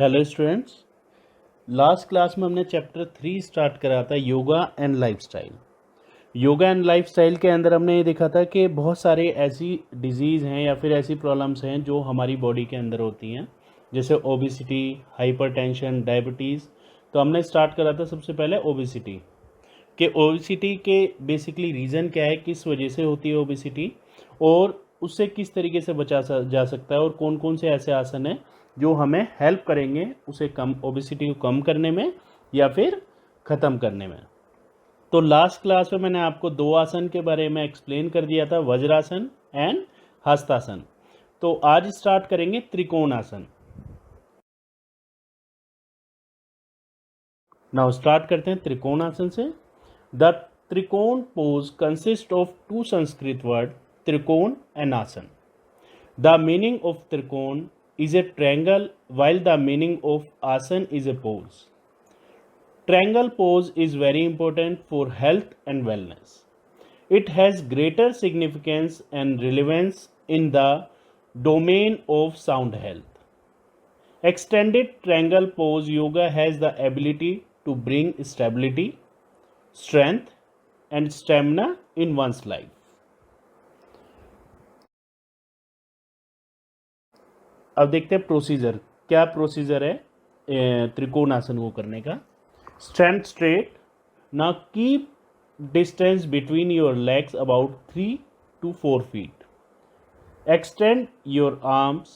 Hello students. Last class में हमने chapter 3 start करा था, yoga and lifestyle. Yoga and lifestyle के अंदर हमने ये देखा था कि बहुत सारे ऐसी डिजीज़ हैं या फिर ऐसी प्रॉब्लम्स हैं जो हमारी बॉडी के अंदर होती हैं, जैसे ओबिसिटी, हाइपरटेंशन, डायबिटीज़। तो हमने स्टार्ट करा था सबसे पहले ओबिसिटी कि ओबिसिटी के बेसिकली रीज़न क्या है, किस वजह से होती है ओबिसिटी, और उससे किस तरीके से जा सकता है, और कौन कौन से ऐसे आसन हैं जो हमें हेल्प करेंगे उसे कम, ओबिसिटी को कम करने में या फिर ख़त्म करने में। तो लास्ट क्लास में मैंने आपको दो आसन के बारे में एक्सप्लेन कर दिया था, वज्रासन एंड हस्तासन। तो आज स्टार्ट करेंगे त्रिकोण आसन। नाउ स्टार्ट करते हैं त्रिकोण आसन से। The trikona pose consist of two Sanskrit word, trikona and asana. The meaning of Trikon is a triangle, while the meaning of Asan is a pose. Triangle pose is very important for health and wellness. It has greater significance and relevance in the domain of sound health. Extended triangle pose yoga has the ability to bring stability, strength, and stamina in one's life. अब देखते हैं procedure, क्या procedure है त्रिकोण आसन को करने का। Stand straight. Now keep distance between your legs about 3 to 4 feet. Extend your arms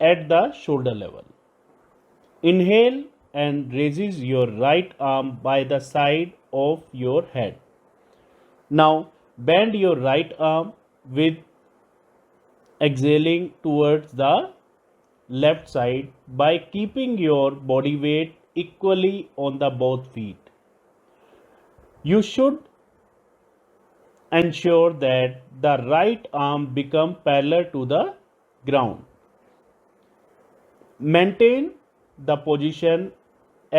at the shoulder level. Inhale and raises your right arm by the side of your head. Now bend your right arm with exhaling towards the left side by keeping your body weight equally on the both feet. You should ensure that the right arm become parallel to the ground. Maintain the position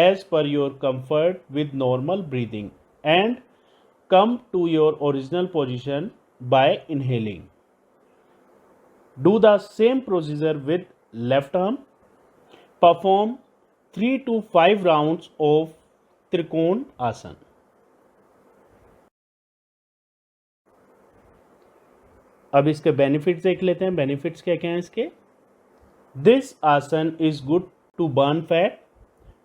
as per your comfort with normal breathing and come to your original position by inhaling. Do the same procedure with left arm. Perform 3 to 5 rounds of Trikon Asan. अब इसके benefits देख लेते हैं। Benefits क्या क्या हैं इसके। This asana is good to burn fat,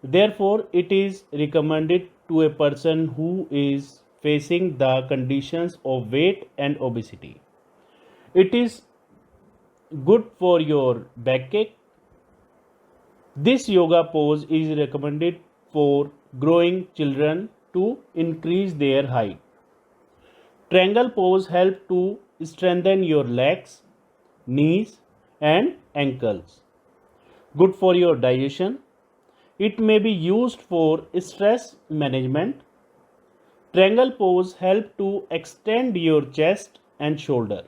therefore it is recommended to a person who is facing the conditions of weight and obesity. It is good for your backache. This yoga pose is recommended for growing children to increase their height. Triangle pose help to strengthen your legs, knees and ankles. Good for your digestion. It may be used for stress management. Triangle pose help to extend your chest and shoulder.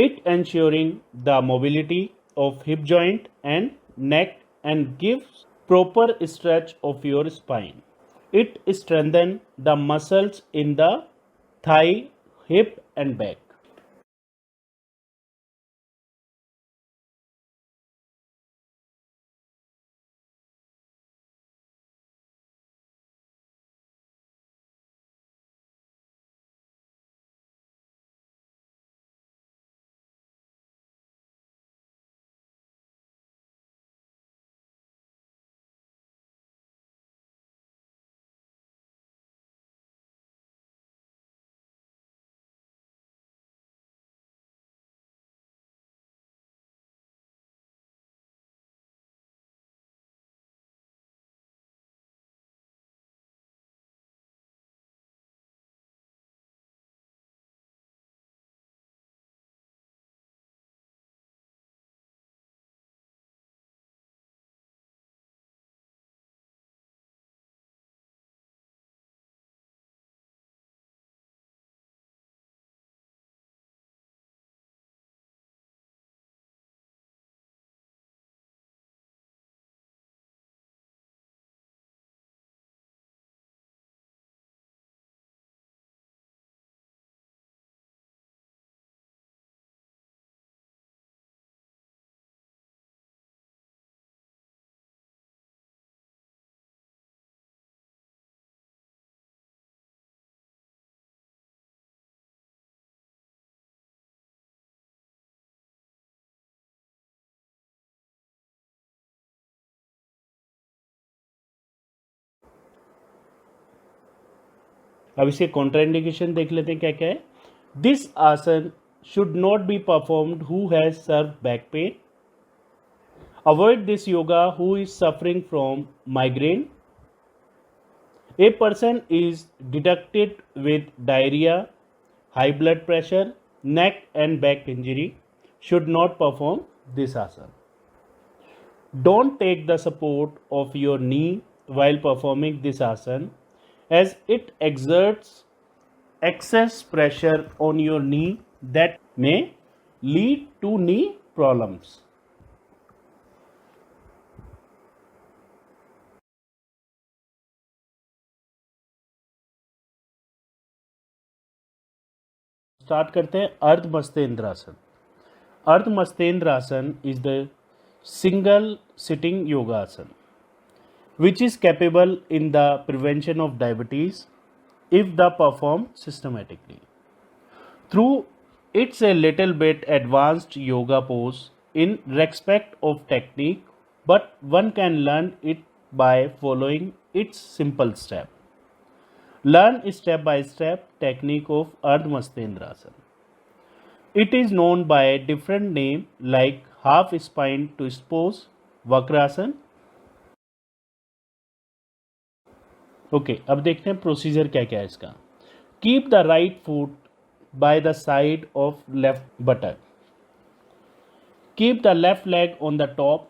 It ensuring the mobility of hip joint and neck and gives proper stretch of your spine. It strengthen the muscles in the thigh, hip and back. अब इसके contraindication देख लेते हैं क्या क्या है. This asana should not be performed who has severe back pain. Avoid this yoga who is suffering from migraine. A person is detected with diarrhea, high blood pressure, neck and back injury should not perform this asana. Don't take the support of your knee while performing this asana as it exerts excess pressure on your knee that may lead to knee problems. Start करते हैं अर्ध मस्तेंद्रासन. अर्ध मस्तेंद्रासन is the single sitting योगासन which is capable in the prevention of diabetes if the performed systematically. Through it's a little bit advanced yoga pose in respect of technique, but one can learn it by following its simple step. Learn step by step technique of Ardha Mastendrasana. It is known by a different name like half spine twist pose, Vakrasan. Okay अब देखते हैं procedure क्या क्या है इसका. Keep the right foot by the side of left बटक. Keep the left leg on the top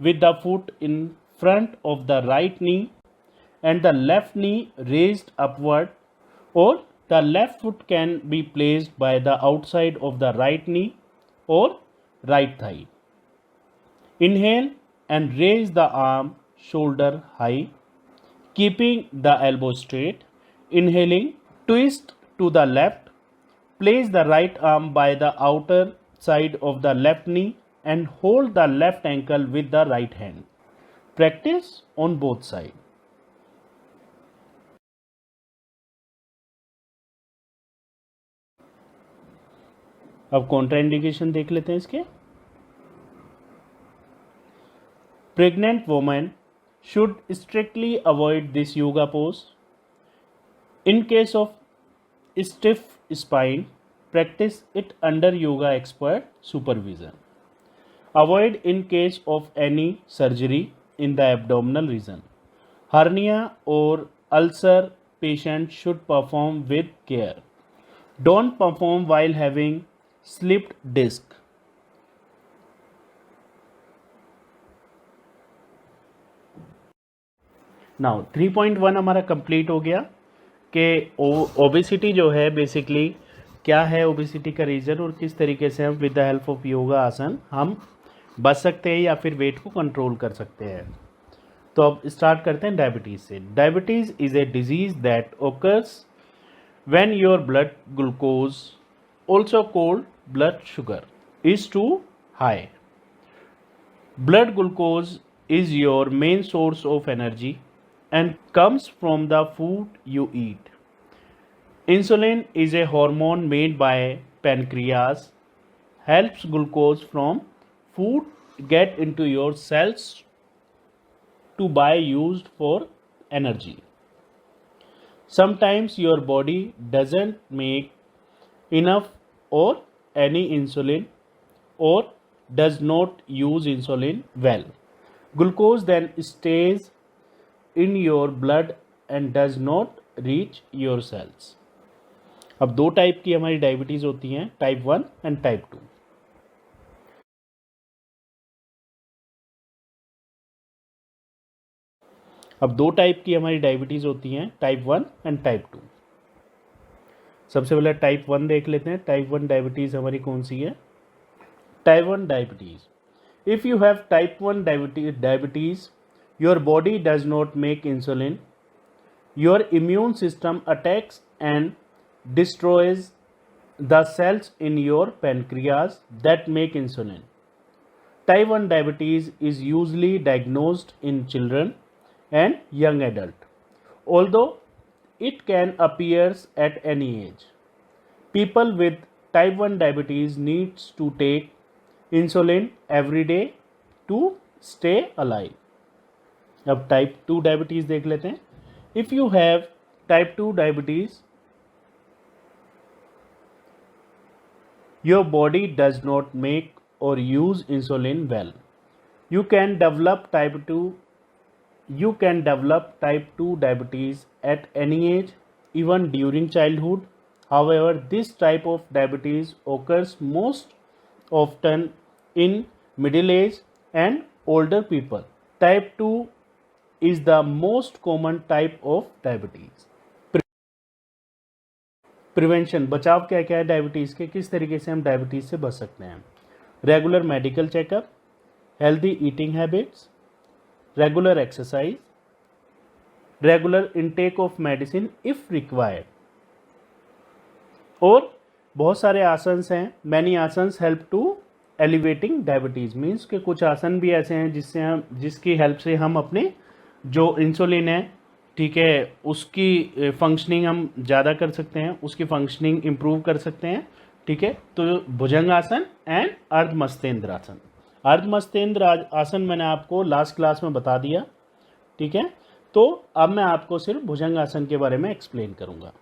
with the foot in front of the right knee and the left knee raised upward, or the left foot can be placed by the outside of the right knee or right thigh. Inhale and raise the arm shoulder high, keeping the elbow straight. Inhaling, twist to the left, place the right arm by the outer side of the left knee and hold the left ankle with the right hand. Practice on both sides. अब contraindication देख लेते हैं इसके. Pregnant women should strictly avoid this yoga pose. In case of stiff spine, practice it under yoga expert supervision. Avoid in case of any surgery in the abdominal region. Hernia or ulcer patient should perform with care. Don't perform while having slipped disc. Now 3.1 हमारा complete हो गया कि obesity जो है basically क्या है, obesity का reason और किस तरीके से हम with the help of yoga आसन हम बच सकते हैं या फिर वेट को कंट्रोल कर सकते हैं. तो अब स्टार्ट करते हैं डायबिटीज़ से. Diabetes is a disease that occurs when your blood glucose also called blood sugar is too high. Blood glucose is your main source of energy and comes from the food you eat. Insulin is a hormone made by pancreas, helps glucose from food get into your cells to be used for energy. Sometimes your body doesn't make enough or any insulin or does not use insulin well. Glucose then stays in your blood and does not reach your cells. अब दो type की हमारी diabetes होती हैं, type 1 and type 2. अब दो type की हमारी डायबिटीज़ होती हैं, टाइप 1 एंड टाइप 2. सबसे पहले टाइप 1 देख लेते हैं. टाइप 1 डायबिटीज़ हमारी कौन सी है? Type 1 diabetes. If you have type 1 diabetes, your body does not make insulin. Your immune system attacks and destroys the cells in your pancreas that make insulin. Type 1 diabetes is usually diagnosed in children and young adult, although it can appear at any age. People with type 1 diabetes needs to take insulin every day to stay alive. अब type 2 diabetes देख लेते हैं. If you have Type 2 diabetes, your body does not make or use insulin well. You can develop type 2 diabetes at any age, even during childhood. However, this type of diabetes occurs most often in middle age and older people. Type 2 is the most common type of diabetes. Prevention, बचाव क्या क्या है diabetes के, किस तरीके से हम diabetes से बच सकते हैं? Regular medical checkup, healthy eating habits, regular exercise, regular intake of medicine if required. और बहुत सारे आसन्स हैं, many asanas help to elevating diabetes, means के कुछ आसन भी ऐसे हैं जिसकी हेल्प से हम अपने जो इंसुलिन है, ठीक है, उसकी फंक्शनिंग हम ज़्यादा कर सकते हैं, उसकी फंक्शनिंग इम्प्रूव कर सकते हैं। ठीक है, तो भुजंगासन एंड अर्धमस्तेंद्र आसन। अर्धमस्तेंद्र आसन मैंने आपको लास्ट क्लास में बता दिया। ठीक है, तो अब मैं आपको सिर्फ भुजंगासन के बारे में एक्सप्लेन करूंगा।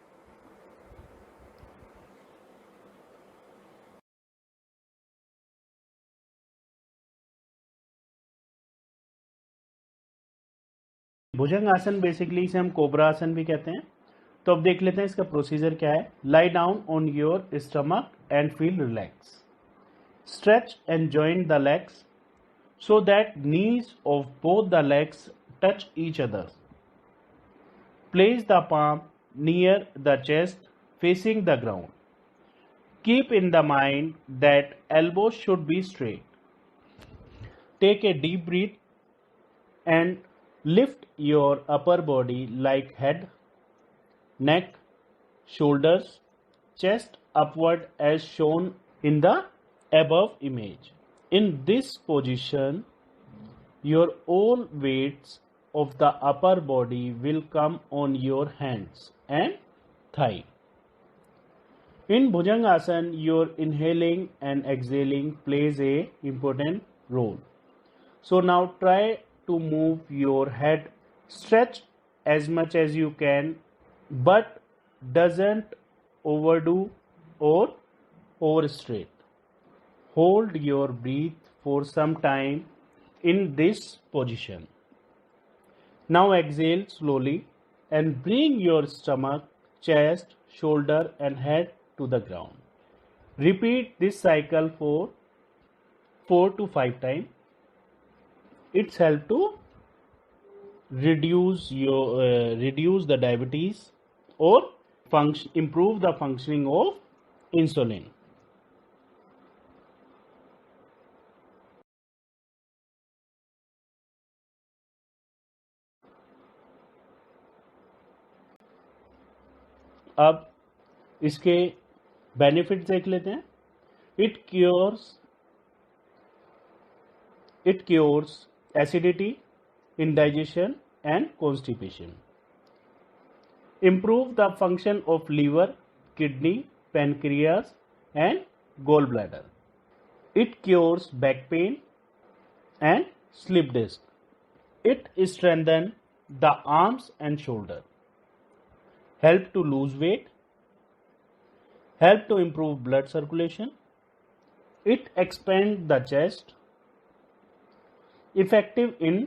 भुजंगासन बेसिकली इसे हम कोबरा आसन भी कहते हैं। तो अब देख लेते हैं इसका प्रोसीजर क्या है। Lie down on your stomach and feel relax. Stretch and join the legs so that knees of both the legs touch each other. Place the palm near the chest facing the ground. Keep in the mind that elbows should be straight. Take a deep breath and lift your upper body like head, neck, shoulders, chest upward as shown in the above image. In this position, your all weights of the upper body will come on your hands and thigh. In Bhujangasana, your inhaling and exhaling plays a important role. So now try to move your head, stretch as much as you can, but doesn't overdo or overstraight. Hold your breath for some time in this position. Now exhale slowly and bring your stomach, chest, shoulder and head to the ground. Repeat this cycle for 4 to 5 times. It's help to reduce the diabetes or improve the functioning of insulin. अब इसके benefit देख लेते हैं। It cures acidity, indigestion and constipation. Improve the function of liver, kidney, pancreas and gallbladder. It cures back pain and slip disc. It strengthens the arms and shoulder. Help to lose weight. Help to improve blood circulation. It expands the chest. Effective in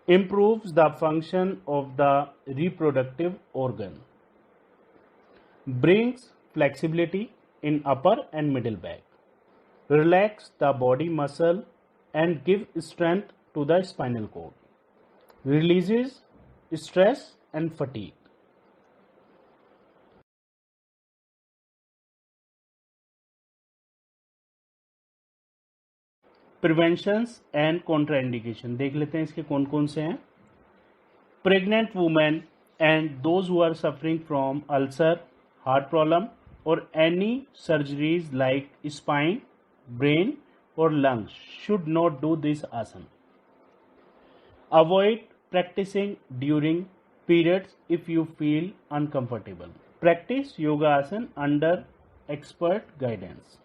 improves the function of the reproductive organ. Brings flexibility in upper and middle back. Relax the body muscle and give strength to the spinal cord. Releases stress and fatigue. Preventions and contraindication देख लेते हैं इसके कौन कौन से हैं। Pregnant women and those who are suffering from ulcer, heart problem और any surgeries like spine, brain और lungs should not do this asana. Avoid practicing during periods if you feel uncomfortable. Practice yoga asana under expert guidance.